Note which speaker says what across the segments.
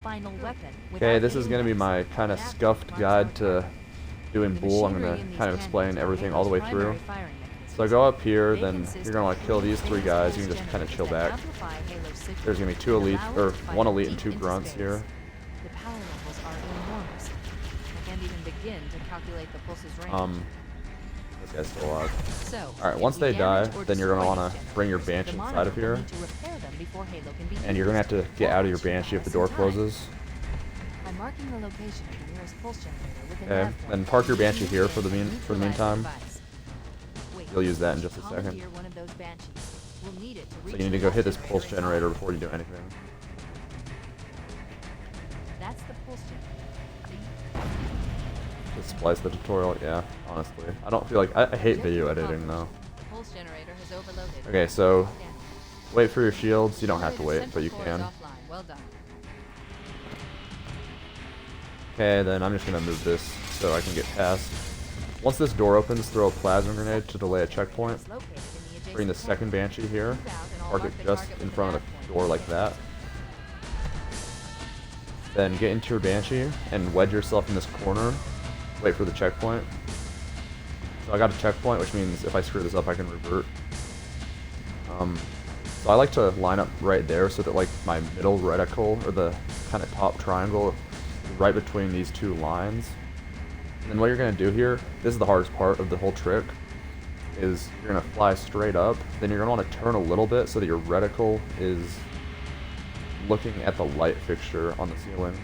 Speaker 1: final weapon.
Speaker 2: Okay, this is going to be my kind of scuffed guide to doing BooL. I'm going to kind of explain everything all the way through. So I go up here, then you're going to want to kill these 3 guys. You can just kind of chill back. There's going to be 2 elite, or 1 elite and 2 grunts here.
Speaker 1: The power levels are enormous. I can't even begin to calculate the pulse's range.
Speaker 2: This guy's still alive.
Speaker 1: So,
Speaker 2: alright, once they die, then you're going to want to bring your Banshee inside of here. And you're going to have to get out of your Banshee if the door closes.
Speaker 1: I'm marking the location of the nearest pulse generator with an
Speaker 2: Okay, then park your Banshee here for the meantime. You'll use that in just a second. So you need to go hit this pulse generator before you do anything.
Speaker 1: That's the pulse generator.
Speaker 2: Just splice the tutorial, yeah, honestly. I don't feel like, I hate video editing though.
Speaker 1: Pulse generator has overloaded.
Speaker 2: Okay, so wait for your shields. You don't have to wait, but you can.
Speaker 1: Well done.
Speaker 2: Okay, then I'm just gonna move this so I can get past. Once this door opens, throw a plasma grenade to delay a checkpoint. Bring the second Banshee here. Park it just in front of the door like that. Then get into your Banshee and wedge yourself in this corner. Wait for the checkpoint. So I got a checkpoint, which means if I screw this up, I can revert. So I like to line up right there so that like my middle reticle, or the kind of top triangle, is right between these 2 lines. And then what you're going to do here, this is the hardest part of the whole trick, is you're going to fly straight up, then you're going to want to turn a little bit so that your reticle is looking at the light fixture on the ceiling.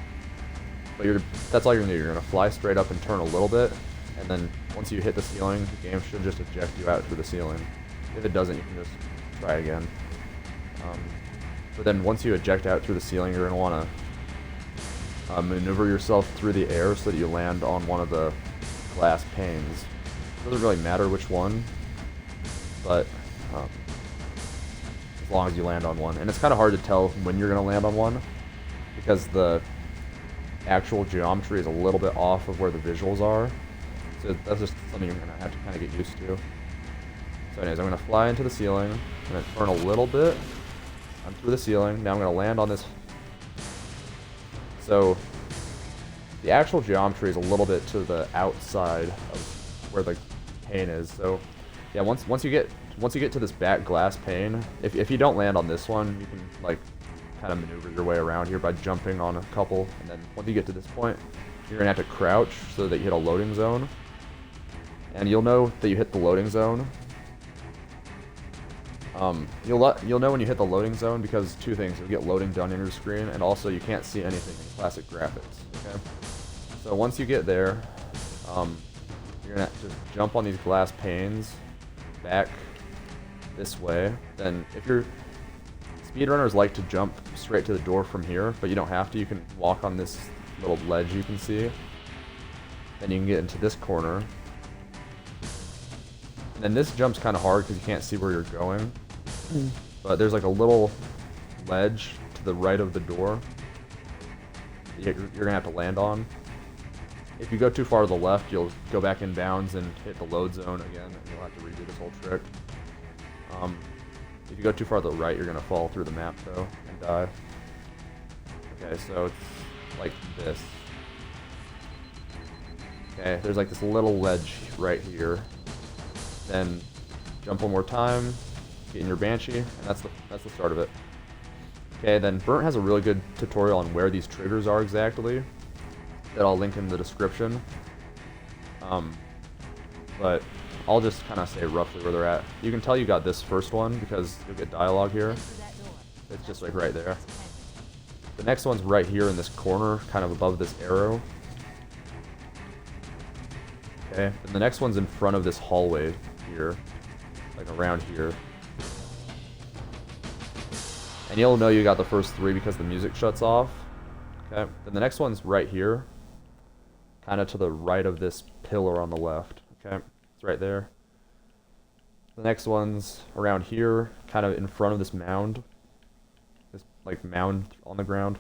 Speaker 2: But that's all you're going to do. You're going to fly straight up and turn a little bit, and then once you hit the ceiling, the game should just eject you out through the ceiling. If it doesn't, you can just try again. But then once you eject out through the ceiling, you're going to want to maneuver yourself through the air so that you land on one of the glass panes. It doesn't really matter which one, but as long as you land on one. And it's kind of hard to tell when you're going to land on one, because the actual geometry is a little bit off of where the visuals are. So that's just something you're going to have to kind of get used to. So anyways, I'm going to fly into the ceiling. I'm going to turn a little bit. I'm through the ceiling. Now I'm going to land on this. So the actual geometry is a little bit to the outside of where the pane is. So yeah, once you get to this back glass pane, if you don't land on this one, you can like kind of maneuver your way around here by jumping on a couple. And then once you get to this point, you're going to have to crouch so that you hit a loading zone. And you'll know that you hit the loading zone. You'll know when you hit the loading zone because 2 things: you'll get loading done on your screen, and also you can't see anything in classic graphics. Okay, so once you get there, you're gonna just jump on these glass panes back this way. Then if you're speedrunners like to jump straight to the door from here, but you don't have to. You can walk on this little ledge you can see. Then you can get into this corner. And then this jump's kind of hard because you can't see where you're going. But there's like a little ledge to the right of the door you're going to have to land on. If you go too far to the left, you'll go back in bounds and hit the load zone again, and you'll have to redo this whole trick. If you go too far to the right, you're going to fall through the map, though, and die. Okay, so it's like this. Okay, there's like this little ledge right here. Then jump one more time, get in your Banshee, and that's the start of it. Okay, then Burnt has a really good tutorial on where these triggers are exactly that I'll link in the description. But I'll just kind of say roughly where they're at. You can tell you got this first one because you'll get dialogue here. It's just like right there. The next one's right here in this corner, kind of above this arrow. Okay, and the next one's in front of this hallway here, like around here. And you'll know you got the first 3 because the music shuts off. Okay, then the next one's right here, kind of to the right of this pillar on the left. Okay, it's right there. The next one's around here, kind of in front of this mound. This like mound on the ground.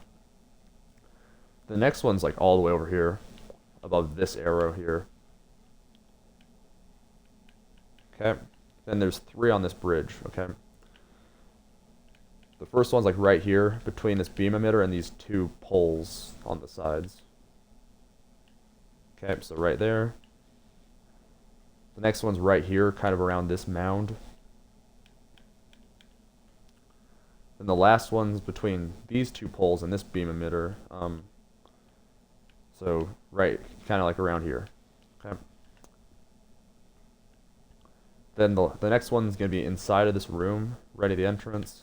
Speaker 2: The next one's like all the way over here, above this arrow here. Okay, then there's 3 on this bridge, okay? The first one's like right here between this beam emitter and these two poles on the sides. Okay, so right there. The next one's right here, kind of around this mound. And the last one's between these two poles and this beam emitter. So right, kind of like around here. Okay. Then the next one's going to be inside of this room, right at the entrance,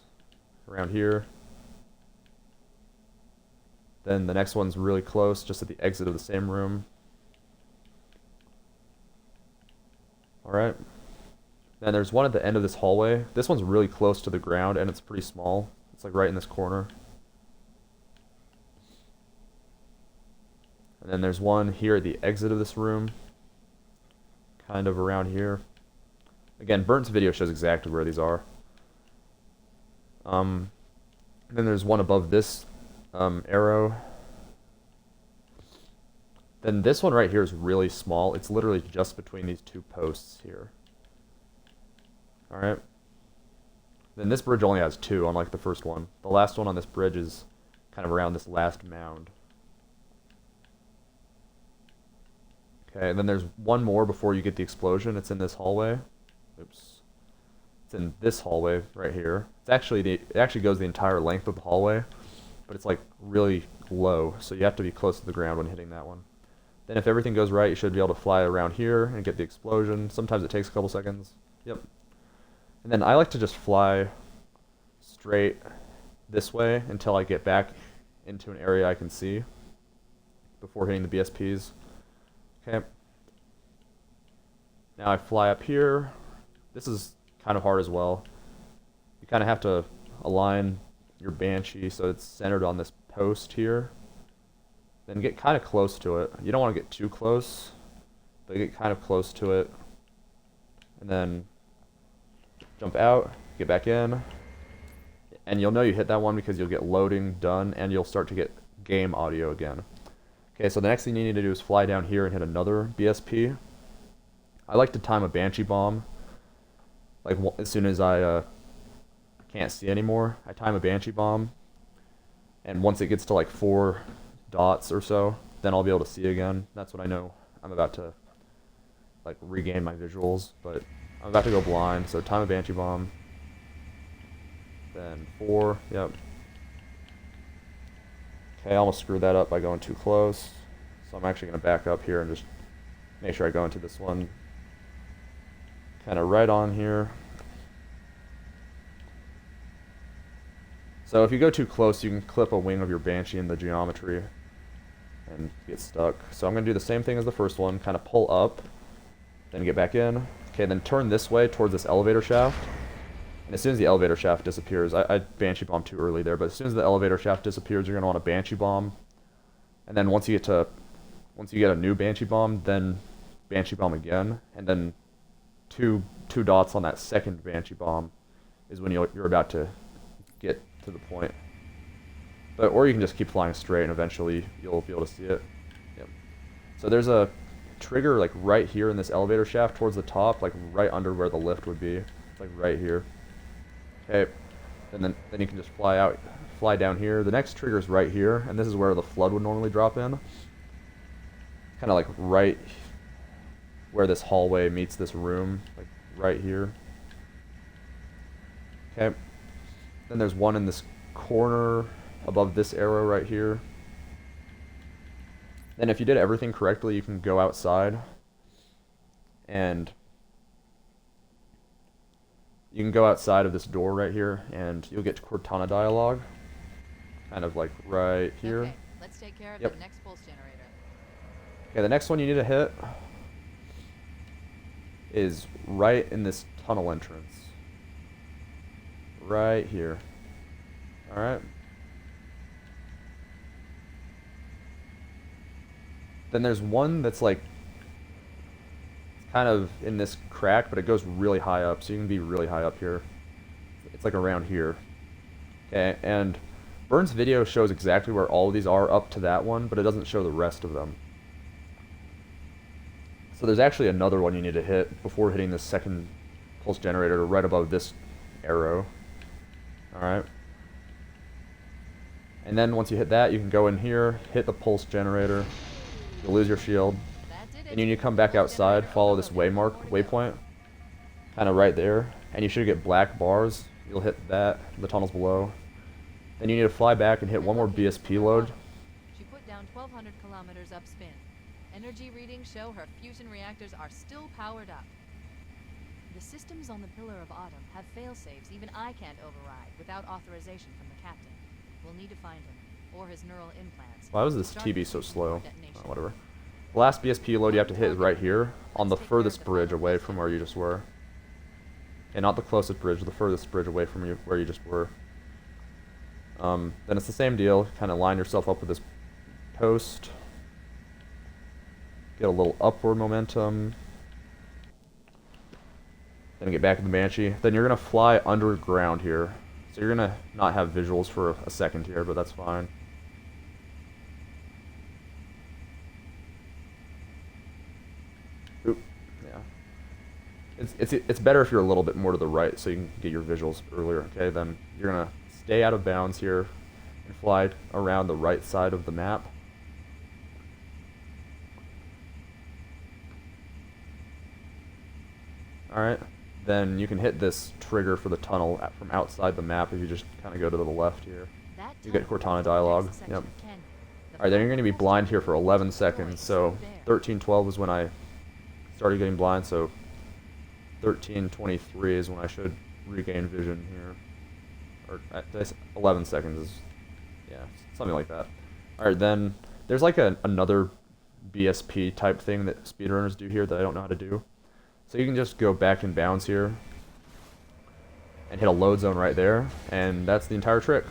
Speaker 2: around here. Then the next one's really close, just at the exit of the same room. Alright. Then there's one at the end of this hallway. This one's really close to the ground, and it's pretty small. It's like right in this corner. And then there's one here at the exit of this room, kind of around here. Again, Burnt's video shows exactly where these are. Then there's one above this arrow. Then this one right here is really small. It's literally just between these two posts here. Alright. Then this bridge only has two, unlike the first one. The last one on this bridge is kind of around this last mound. Okay, and then there's one more before you get the explosion. It's in this hallway. Oops. It's in this hallway right here. It actually goes the entire length of the hallway, but it's like really low, so you have to be close to the ground when hitting that one. Then if everything goes right, you should be able to fly around here and get the explosion. Sometimes it takes a couple seconds. Yep. And then I like to just fly straight this way until I get back into an area I can see before hitting the BSPs. Okay. Now I fly up here. This is kind of hard as well. You kind of have to align your Banshee so it's centered on this post here. Then get kind of close to it. You don't want to get too close, but get kind of close to it. And then jump out, get back in. And you'll know you hit that one because you'll get loading done and you'll start to get game audio again. Okay, so the next thing you need to do is fly down here and hit another BSP. I like to time a Banshee bomb. Like as soon as I can't see anymore, I time a Banshee bomb. And once it gets to like 4 dots or so, then I'll be able to see again. That's when I know I'm about to like regain my visuals, but I'm about to go blind, so time a Banshee bomb. Then 4, yep. Okay, I almost screwed that up by going too close. So I'm actually going to back up here and just make sure I go into this one kind of right on here. So if you go too close, you can clip a wing of your Banshee in the geometry and get stuck. So I'm going to do the same thing as the first one, kind of pull up, then get back in. Okay, then turn this way towards this elevator shaft. And as soon as the elevator shaft disappears, I Banshee bombed too early there, but as soon as the elevator shaft disappears, you're going to want a Banshee bomb. And then once you get a new Banshee bomb, then Banshee bomb again, and then two dots on that second Banshee bomb is when you're about to get to the point. Or you can just keep flying straight and eventually you'll be able to see it. Yep. So there's a trigger like right here in this elevator shaft towards the top, like right under where the lift would be. It's like right here. Okay. And then you can just fly down here. The next trigger is right here, and this is where the flood would normally drop in. Kind of like right where this hallway meets this room, like right here. Okay. Then there's one in this corner above this arrow right here. Then if you did everything correctly, you can go outside and you can go outside of this door right here and you'll get Cortana dialogue, kind of like right here.
Speaker 1: Okay, let's take care of the next pulse generator.
Speaker 2: Okay, the next one you need to hit is right in this tunnel entrance. Right here. Alright. Then there's one that's like kind of in this crack, but it goes really high up, so you can be really high up here. It's like around here. Okay, and Burns' video shows exactly where all of these are up to that one, but it doesn't show the rest of them. So there's actually another one you need to hit before hitting this second pulse generator right above this arrow. Alright. And then once you hit that, you can go in here, hit the pulse generator. You'll lose your shield. And you need to come back outside, follow this waypoint, kind of right there, and you should get black bars. You'll hit that, the tunnels below. Then you need to fly back and hit one more BSP load.
Speaker 1: She put down 1,200 kilometers upspin. Energy readings show her fusion reactors are still powered up. The systems on the Pillar of Autumn have fail-safes even I can't override without authorization from the captain. We'll need to find him, or his neural implants.
Speaker 2: Why was this TB so slow? Oh, whatever. The last BSP load you have to hit is right here, on the furthest bridge away from where you just were. And not the closest bridge, the furthest bridge away from you, where you just were. Then it's the same deal, kind of line yourself up with this post. Get a little upward momentum. Then get back in the Banshee. Then you're going to fly underground here. So you're going to not have visuals for a second here, but that's fine. Oop, yeah. It's better if you're a little bit more to the right so you can get your visuals earlier, okay? Then you're going to stay out of bounds here and fly around the right side of the map. Alright, then you can hit this trigger for the tunnel from outside the map if you just kind of go to the left here. You get Cortana dialogue. Yep. Alright, then you're going to be blind here for 11 seconds. So 13:12 is when I started getting blind, so 13:23 is when I should regain vision here. Or 11 seconds is, yeah, something like that. Alright, then there's like another BSP type thing that speedrunners do here that I don't know how to do. So you can just go back in bounds here and hit a load zone right there, and that's the entire trick.